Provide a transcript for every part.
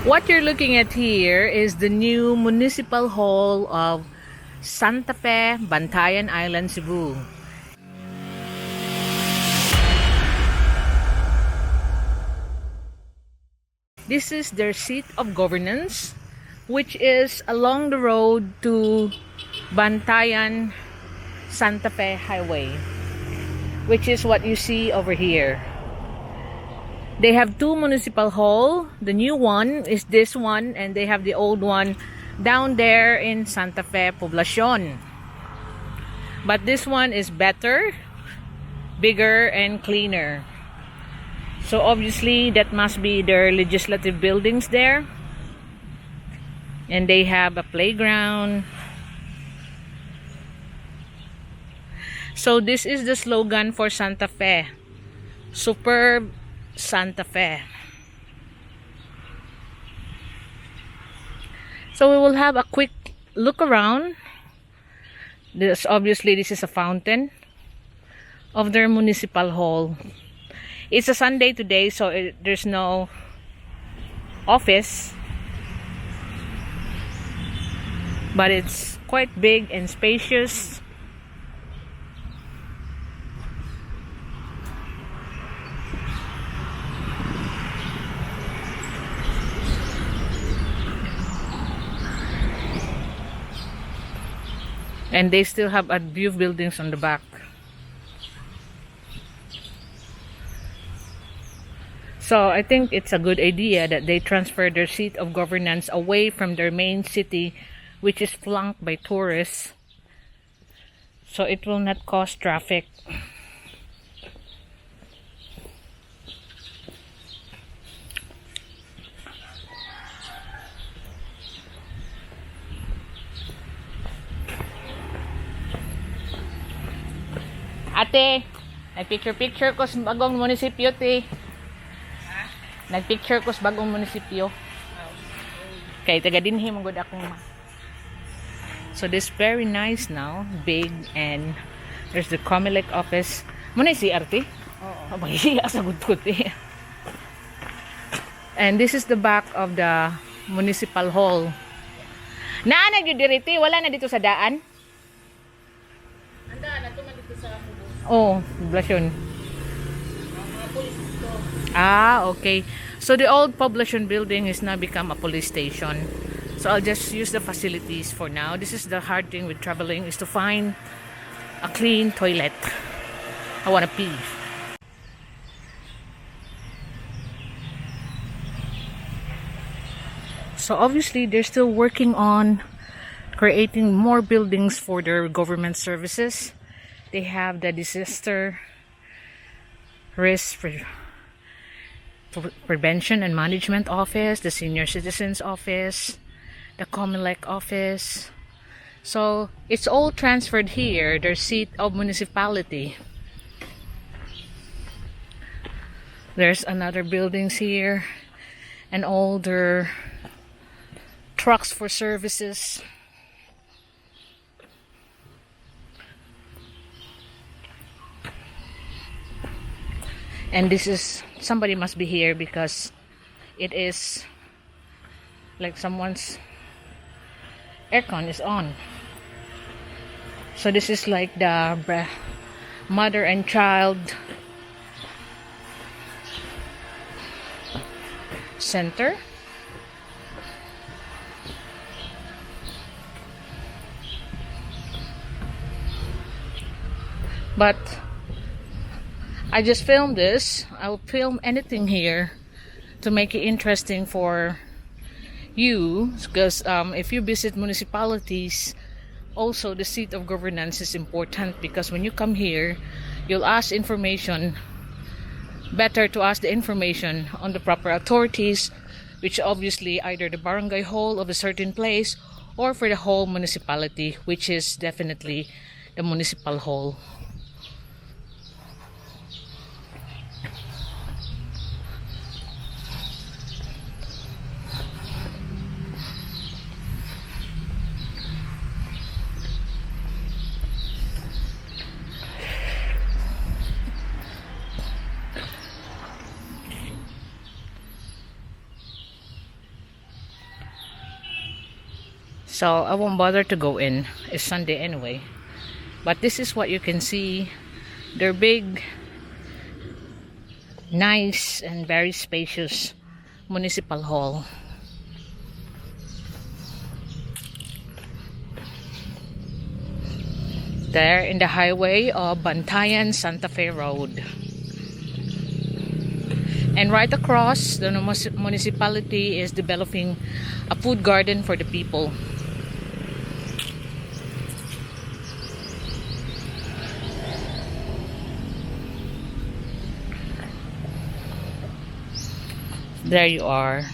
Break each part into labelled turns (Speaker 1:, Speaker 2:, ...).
Speaker 1: What you're looking at here is the new Municipal Hall of Santa Fe, Bantayan Island, Cebu. This is their seat of governance, which is along the road to Bantayan Santa Fe Highway, which is what you see over here. They have two municipal hall. The new one is this one, and they have the old one down there in Santa Fe Poblacion. But this one is better, bigger, and cleaner. So obviously that must be their legislative buildings there. And they have a playground. So this is the slogan for Santa Fe. Superb Santa Fe. So we will have a quick look around. This is a fountain of their municipal hall. It's a Sunday today, so there's no office, but it's quite big and spacious. And they still have a few buildings on the back. So I think it's a good idea that they transfer their seat of governance away from their main city, which is flanked by tourists, so it will not cause traffic. Ate, nagpicture-picture ko sa bagong munisipyo, te. Nagpicture ko sa bagong munisipyo. Kay taga dinhi mo gud akong. So this very nice now, big, and there's the Comelec office. Muna si Arte? Oo. Mahihiya sa gud eh. And this is the back of the municipal hall. Naa na gyud diri, wala na dito sa daan. Anda na tuman dito sa oh, Poblacion. Ah, okay. So the old Poblacion building is now become a police station. So I'll just use the facilities for now. This is the hard thing with traveling, is to find a clean toilet. I want to pee. So obviously they're still working on creating more buildings for their government services. They have the disaster risk prevention and management office, the senior citizens office, the Comelec office. So it's all transferred here, their seat of municipality. There's another buildings here and all their trucks for services. And this is, somebody must be here because it is like someone's aircon is on. So this is like the mother and child center. But I just filmed this. I'll film anything here to make it interesting for you, because if you visit municipalities, also the seat of governance is important, because when you come here, you'll ask information. Better to ask the information on the proper authorities, which obviously either the barangay hall of a certain place or for the whole municipality, which is definitely the municipal hall. So I won't bother to go in. It's Sunday anyway. But this is what you can see. They're big, nice, and very spacious municipal hall. There in the highway of Bantayan Santa Fe Road. And right across, the municipality is developing a food garden for the people. There you are.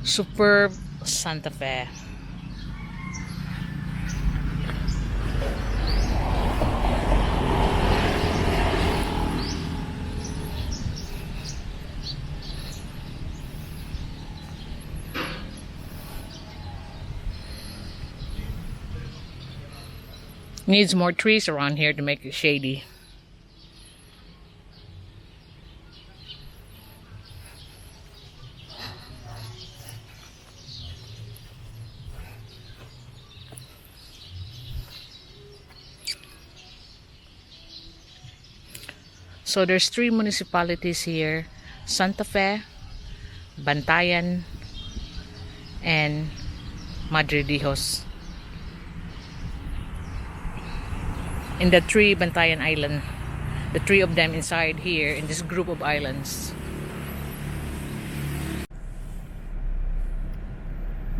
Speaker 1: Superb Santa Fe. Needs more trees around here to make it shady. So there's 3 municipalities here: Santa Fe, Bantayan, and Madridijos. In the 3 Bantayan Island, the 3 of them inside here in this group of islands.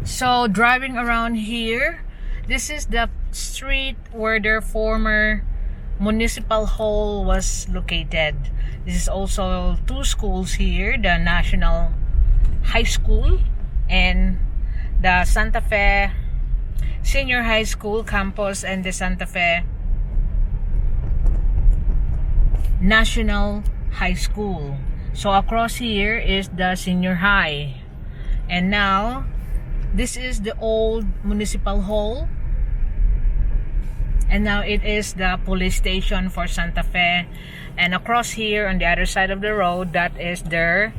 Speaker 1: So driving around here, this is the street where their former municipal hall was located. This is also 2 schools here, the National High School and the Santa Fe Senior High School campus, and the Santa Fe National High School. So across here is the senior high. And now this is the old municipal hall, and now it is the police station for Santa Fe. And across here on the other side of the road, that is their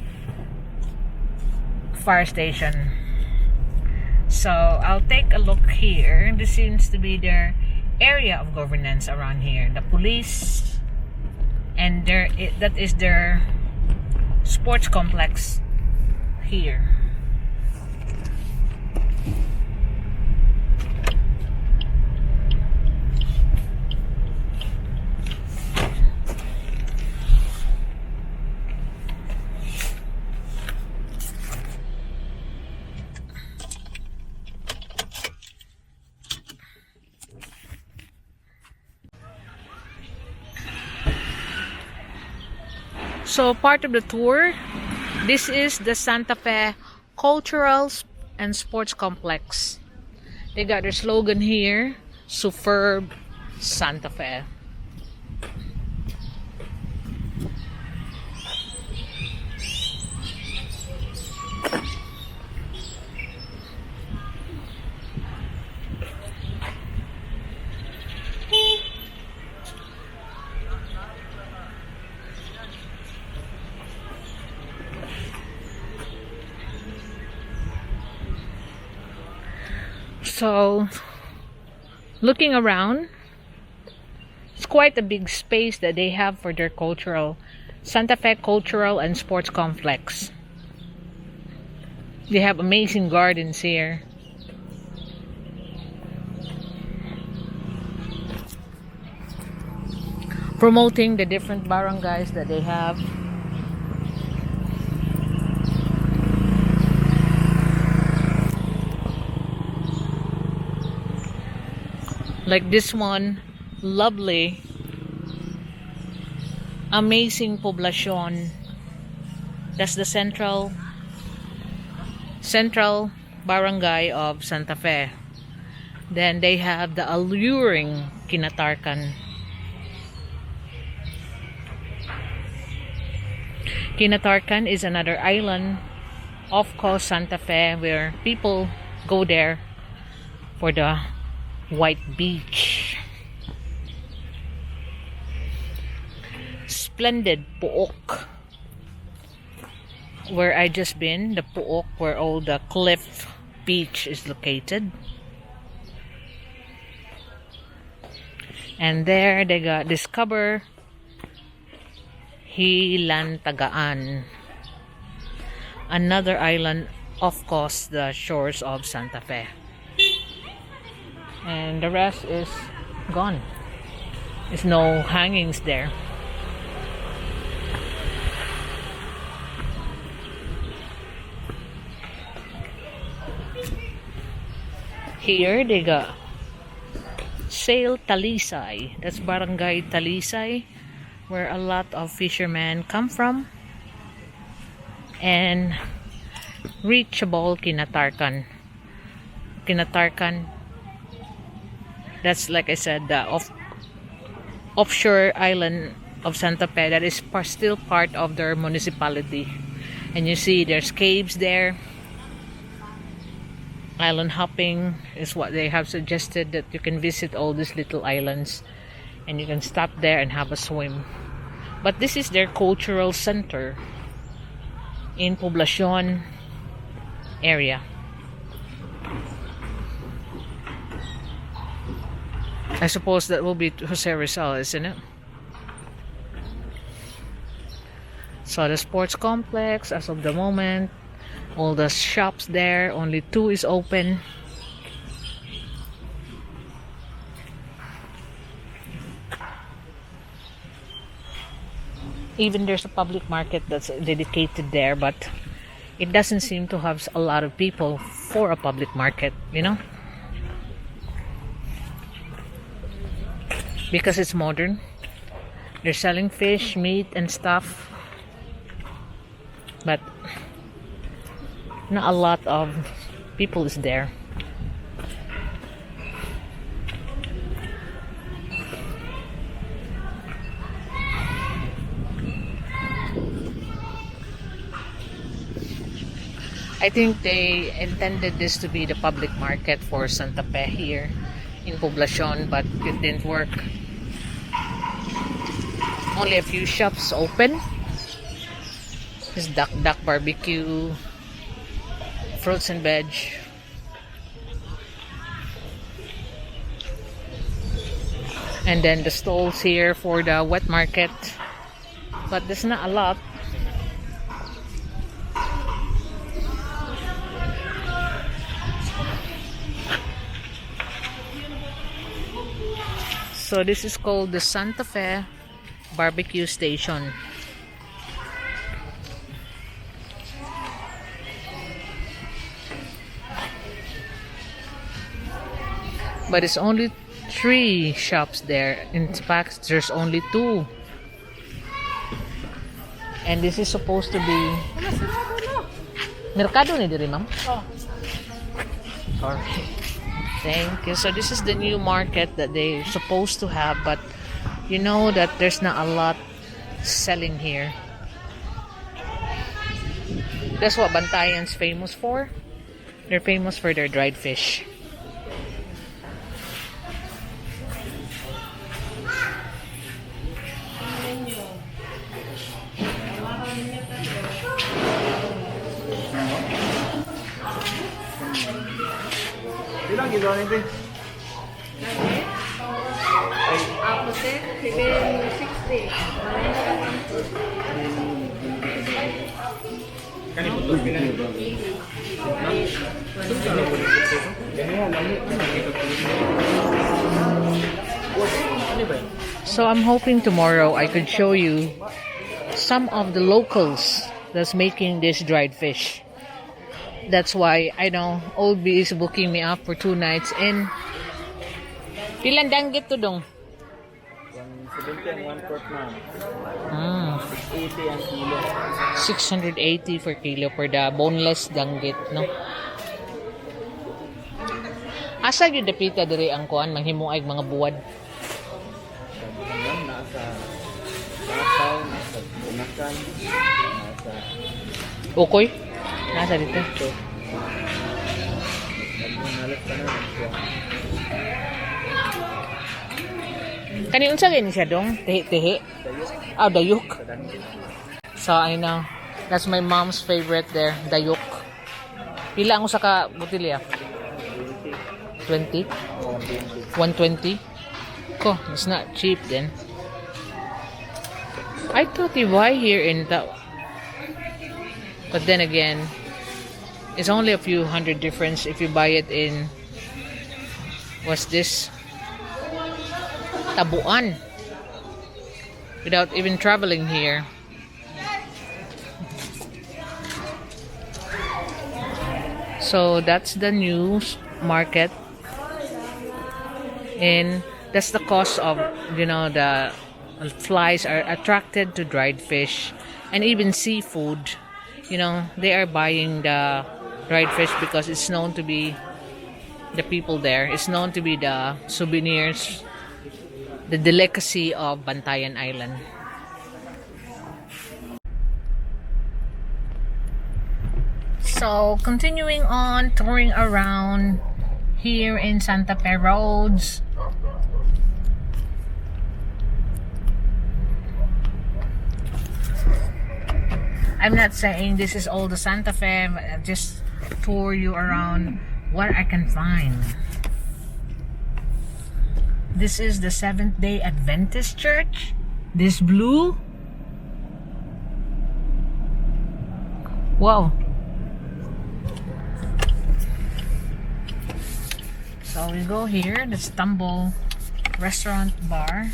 Speaker 1: fire station. So I'll take a look here. This seems to be their area of governance around here. The police, and that is their sports complex here. So part of the tour, this is the Santa Fe Cultural and Sports Complex. They got their slogan here: Superb Santa Fe. So, looking around, it's quite a big space that they have for their Santa Fe Cultural and Sports Complex. They have amazing gardens here. Promoting the different barangays that they have. Like this one, lovely, amazing poblacion. That's the central barangay of Santa Fe. Then they have the alluring Kinatarkan. Kinatarkan is another island off coast Santa Fe where people go there for the white beach. Splendid Puok, where I just been, the Puok where all the cliff beach is located. And there they got discover Hilantagaan, another island off coast the shores of Santa Fe. And the rest is gone. There's no hangings there. Here they got Sail Talisay. That's Barangay Talisay, where a lot of fishermen come from. And reachable Kinatarkan. Kinatarkan. That's, like I said, the offshore island of Santa Fe that is still part of their municipality. And you see there's caves there. Island hopping is what they have suggested, that you can visit all these little islands and you can stop there and have a swim. But this is their cultural center in Poblacion area. I suppose that will be Jose Rizal, isn't it? So the sports complex, as of the moment, all the shops there, only 2 is open. Even there's a public market that's dedicated there, but it doesn't seem to have a lot of people for a public market, you know? Because it's modern. They're selling fish, meat, and stuff. But not a lot of people is there. I think they intended this to be the public market for Santa Fe here in Poblacion, but it didn't work. Only a few shops open. This duck barbecue, fruits and veg. And then the stalls here for the wet market. But there's not a lot. So this is called the Santa Fe Barbecue Station. But it's only 3 shops there. In fact, there's only 2. And this is supposed to be Mercado ni diri, ma'am? Oh. Alright. Thank you. So this is the new market that they're supposed to have, but you know that there's not a lot selling here. That's what Bantayan's famous for. They're famous for their dried fish.
Speaker 2: Ilang gila nito?
Speaker 3: Opposite, 760.
Speaker 2: Kanito to?
Speaker 1: So I'm hoping tomorrow I could show you some of the locals that's making this dried fish. That's why I know Old B is booking me up for 2 nights in. Pilan danggit to dong?
Speaker 2: 170 and 1/4 na. 680 ang kilo.
Speaker 1: 680 for kilo for the boneless danggit, no? Asa gyud dapita diri ang kuan manghimuay mga buwad?
Speaker 2: Nasa Bataw, nasa Bunakan, nasa
Speaker 1: Ukoy? Nasa dito. Kani unsa gani siya dong? Tihi-tihi? Ah, dayok. So I know. That's my mom's favorite there, dayok. Pila ang usa ka botilya? 20? 120? Nako, it's not cheap then. I thought you buy here in that, but then again, it's only a few hundred difference if you buy it in, what's this, Tabuan, without even traveling here. So that's the new market, and that's the cost of, the flies are attracted to dried fish and even seafood. They are buying the dried fish because it's known to be, the people there, it's known to be the souvenirs, the delicacy of Bantayan Island. So continuing on touring around here in Santa Fe roads. I'm not saying this is all the Santa Fe, but I'll just tour you around what I can find. This is the Seventh-day Adventist Church. This blue. Wow. So we go here, the Stumble Restaurant Bar.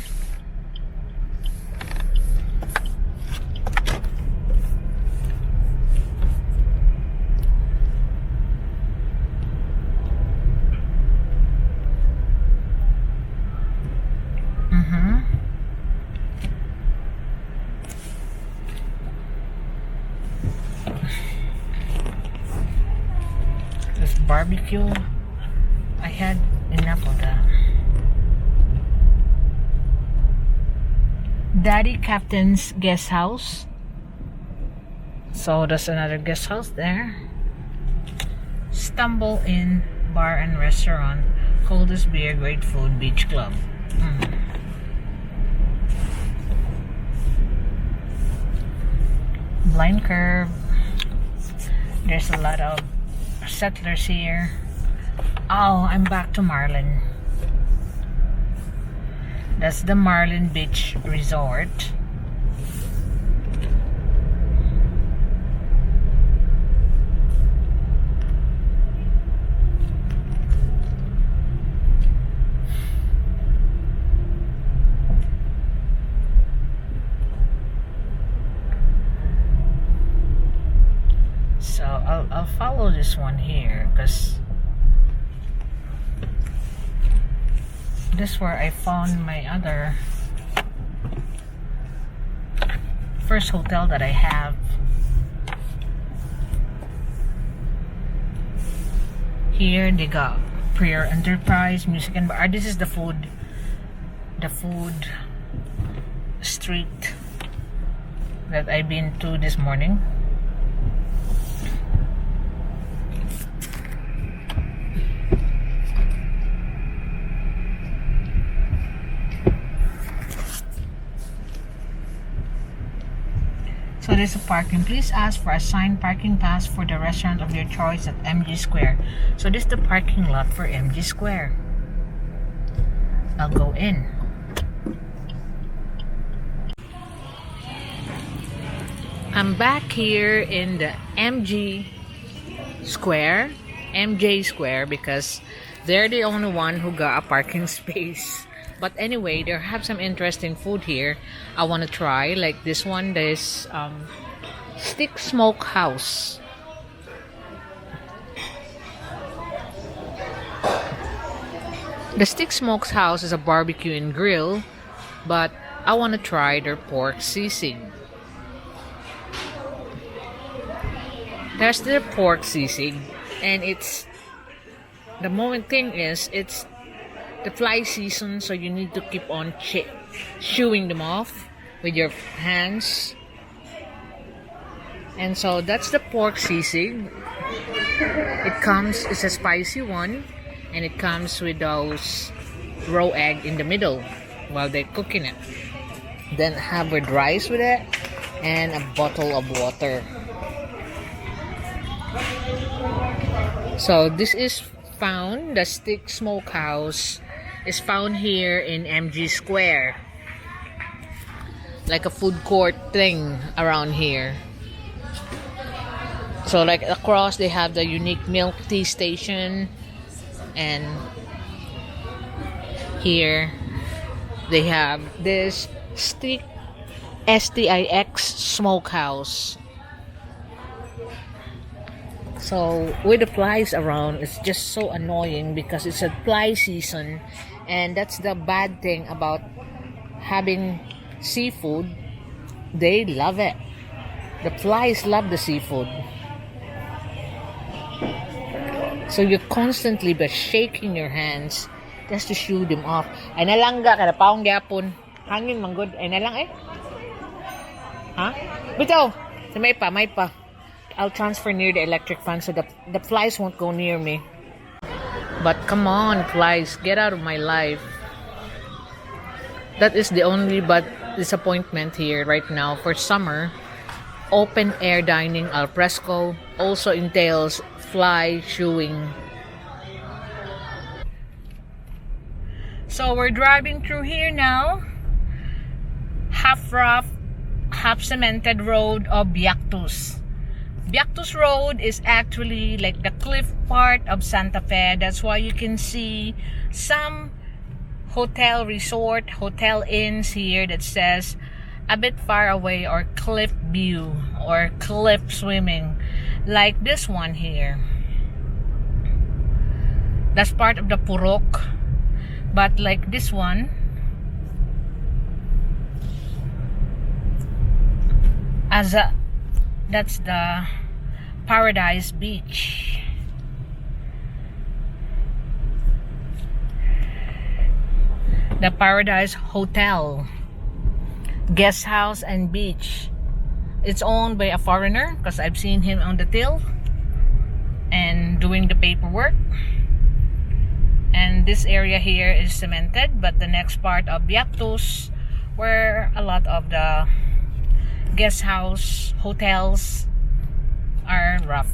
Speaker 1: This barbecue, I had enough of that. Daddy Captain's Guest House. So there's another guest house there. Stumble In Bar and Restaurant. Coldest beer, great food, beach club. Blind Curve. There's a lot of settlers here. Oh, I'm back to Marlin. That's the Marlin Beach Resort. So I'll follow this one here because this is where I found my other first hotel that I have. Here they got Prayer Enterprise, music and bar. This is the food street that I've been to this morning. So there's a parking. Please ask for a signed parking pass for the restaurant of your choice at MG Square. So this is the parking lot for MG Square. I'll go in. I'm back here in the MJ Square, because they're the only one who got a parking space. But anyway, they have some interesting food here I want to try. Like this one, this Stick Smoke House. The Stick Smoke House is a barbecue and grill, but I want to try their pork sisig. There's their pork sisig, and it's the moment thing is it's the fly season, so you need to keep on chewing them off with your hands. And so that's the pork sisig. It's a spicy one, and it comes with those raw egg in the middle while they're cooking it. Then have with rice with it and a bottle of water. So this is found the Stick Smokehouse is found here in MG Square. Like a food court thing around here. So like across they have the unique milk tea station, and here they have this STIX smokehouse. So with the flies around, it's just so annoying because it's a fly season, and that's the bad thing about having seafood. They love it. The flies love the seafood. So you constantly be shaking your hands just to shoo them off. Ay nalangga kada paong gyapon. Hangin man good. Ay nalang eh. Ha? Bitaw. So may pa. I'll transfer near the electric fan so the flies won't go near me. But come on, flies, get out of my life. That is the only but disappointment here right now for summer. Open air dining al fresco also entails fly shooing. So we're driving through here now. Half rough, half cemented road of Biatus. Biatus Road is actually like the cliff part of Santa Fe. That's why you can see some hotel resort, hotel inns here that says a bit far away or cliff view or cliff swimming, like this one here. That's part of the Purok, but like this one, that's the Paradise Beach. The Paradise Hotel, guest house and beach. It's owned by a foreigner because I've seen him on the till and doing the paperwork. And this area here is cemented, but the next part of Biatus, where a lot of the guest house hotels are rough,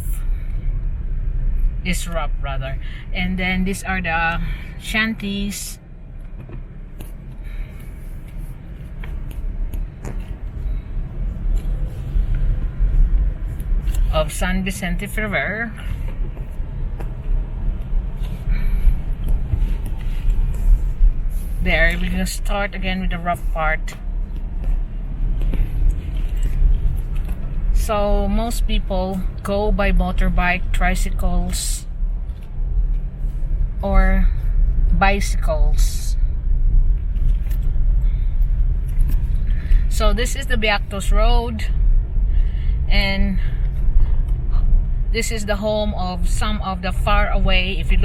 Speaker 1: rather. And then these are the shanties. Of San Vicente Ferrer. There, we're gonna start again with the rough part. So most people go by motorbike, tricycles, or bicycles. So this is the Biatus Road, and this is the home of some of the far away. If you're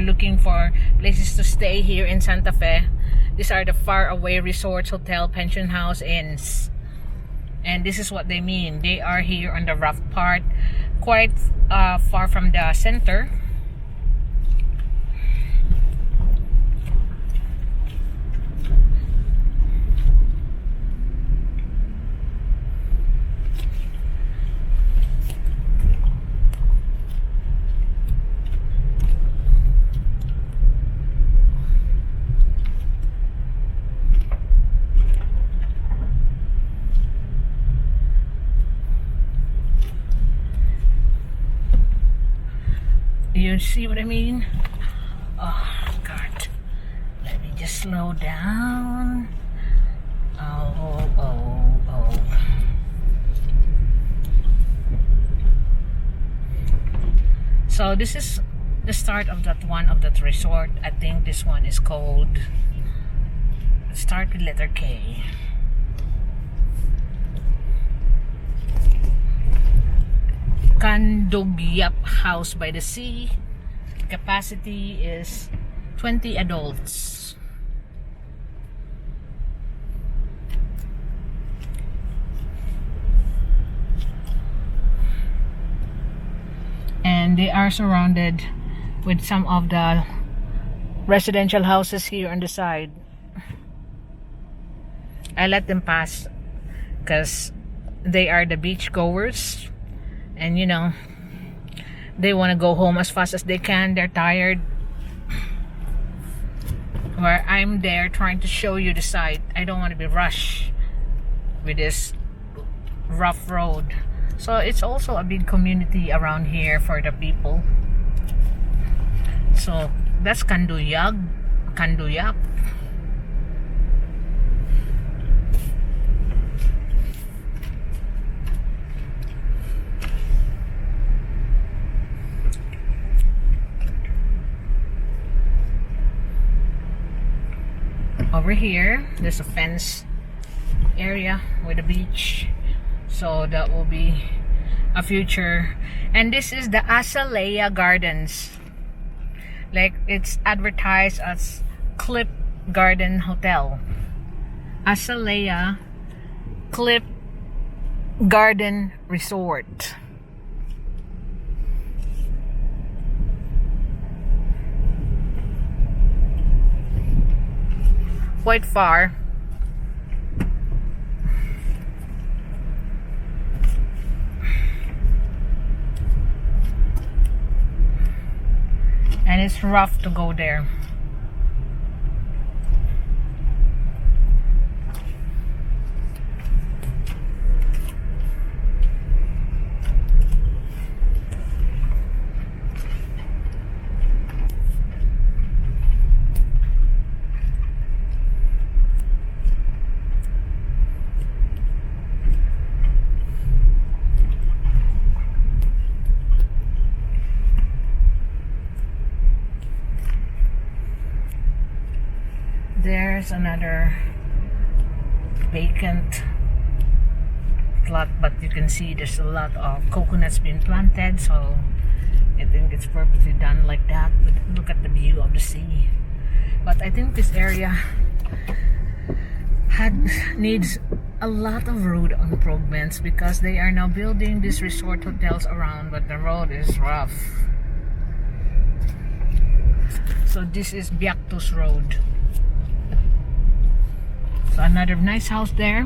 Speaker 1: looking for places to stay here in Santa Fe, these are the far away resorts, hotel, pension house, inns. And this is what they mean. They are here on the rough part, quite far from the center. You see what I mean? Oh God, let me just slow down. Oh. So this is the start of that resort. I think this one is called, start with letter K. Kandogyap House by the Sea. Capacity is 20 adults. And they are surrounded with some of the residential houses here on the side. I let them pass because they are the beach goers. And you know, they want to go home as fast as they can. They're tired. where I'm there trying to show you the site. I don't want to be rushed with this rough road. So it's also a big community around here for the people. So that's Kanduyag. Over here, there's a fence area with a beach. So that will be a future. And this is the Azalea Gardens. Like it's advertised as Cliff Garden Hotel. Azalea Cliff Garden Resort. Quite far. And it's rough to go there. There's another vacant plot, but you can see there's a lot of coconuts being planted, so I think it's purposely done like that. But look at the view of the sea. But I think this area needs a lot of road improvements because they are now building these resort hotels around, but the road is rough. So this is Biatus Road. So another nice house there,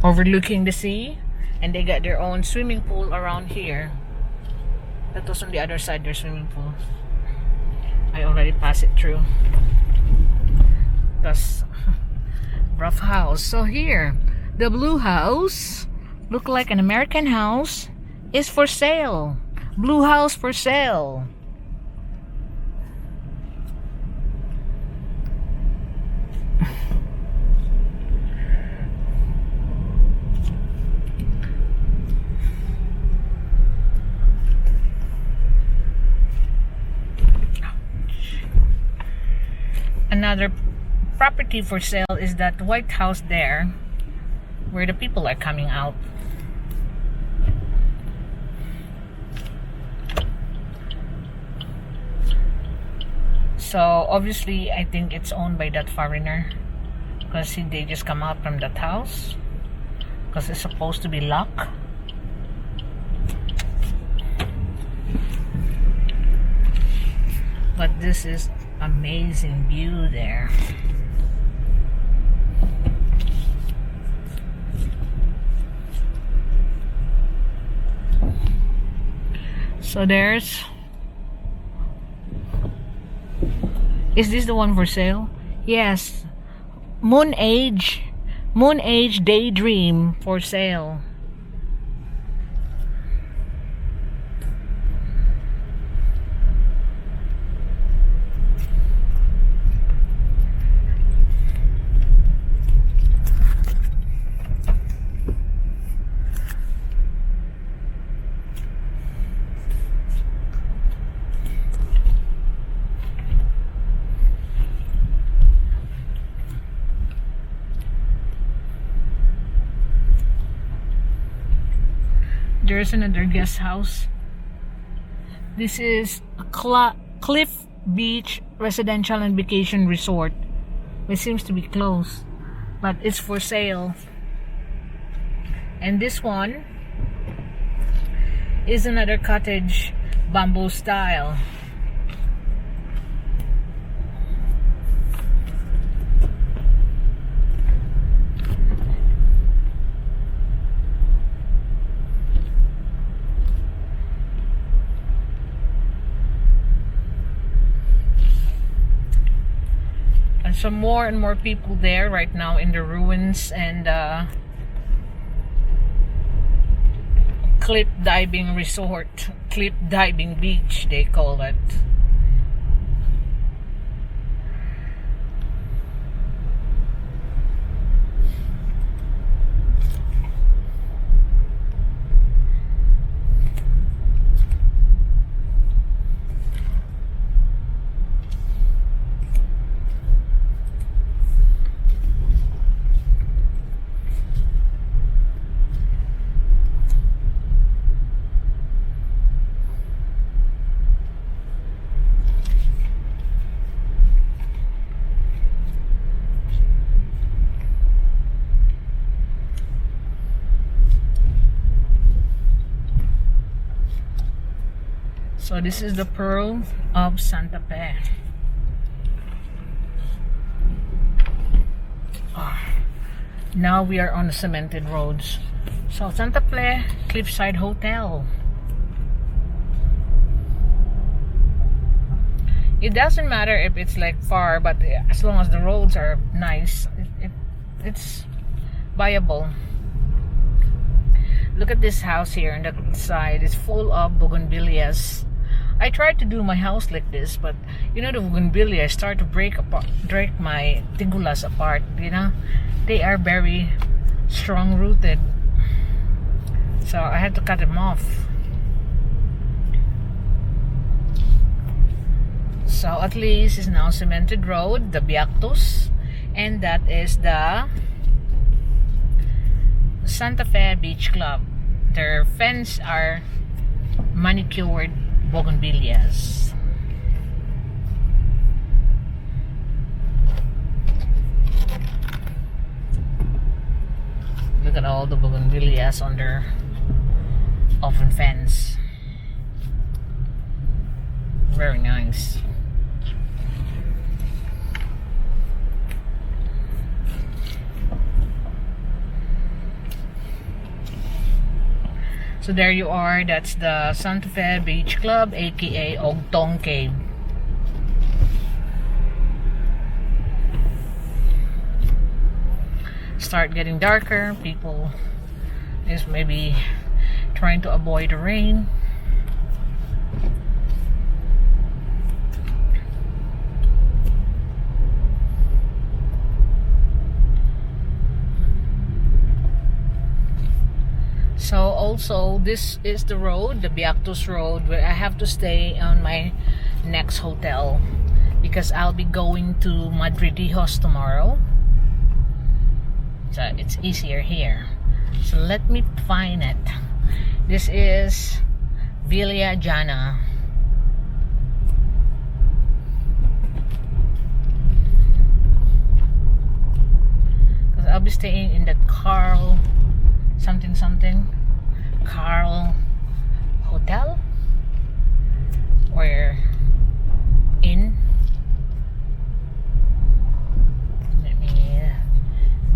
Speaker 1: overlooking the sea, and they got their own swimming pool around here. That was on the other side, their swimming pool. I already passed it through. That's rough house. So here, the blue house, look like an American house, is for sale. Blue house for sale. Another property for sale is that white house there where the people are coming out. So obviously I think it's owned by that foreigner because they just come out from that house because it's supposed to be locked. But this is amazing view there. So there's, is this the one for sale? Yes, Moon Age Daydream for sale. There's another guest house. This is a Cliff Beach Residential and Vacation Resort. It seems to be closed, but it's for sale. And this one is another cottage bamboo style. So more and more people there right now in the ruins and cliff diving resort, cliff diving beach they call it. So this is the Pearl of Santa Fe. Now we are on the cemented roads. So Santa Fe Cliffside Hotel. It doesn't matter if it's like far, but as long as the roads are nice, it's viable. Look at this house here on the side. It's full of bougainvilleas. I tried to do my house like this, but you know the bougainvillea start to break my tigulas apart. You know, they are very strong rooted, so I had to cut them off. So at least it's now cemented road, the Biatus, and that is the Santa Fe Beach Club. Their fence are manicured bougainvilleas. Look at all the bougainvilleas on their open fence. Very nice. So there you are. That's the Santa Fe Beach Club, aka Ogtong Cave. Start getting darker. People is maybe trying to avoid the rain. So also this is the road, the Biatus road, where I have to stay on my next hotel because I'll be going to Madridijos tomorrow. So it's easier here. So let me find it. This is Villa Jana. Because I'll be staying in that Carl something Carl Hotel or Inn. Let me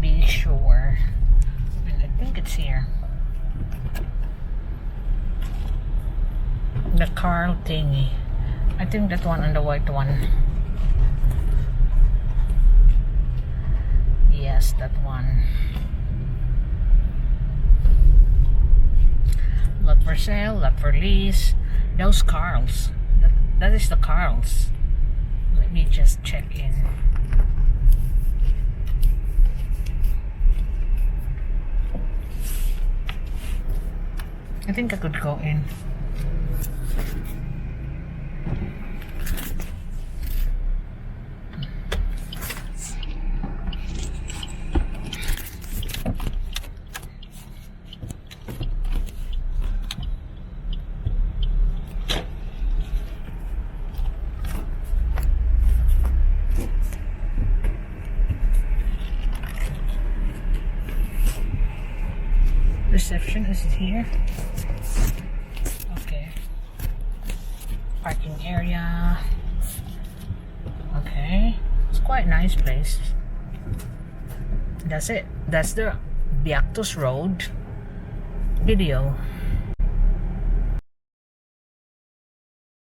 Speaker 1: be sure. And I think it's here. The Carl thingy. I think that one on the white one. Yes, that one. Lot for sale, lot for lease. Those Carls. That is the Carls. Let me just check in. I think I could go in. Reception is here. Okay. Parking area. Okay. It's quite a nice place. That's it. That's the Biatus Road video.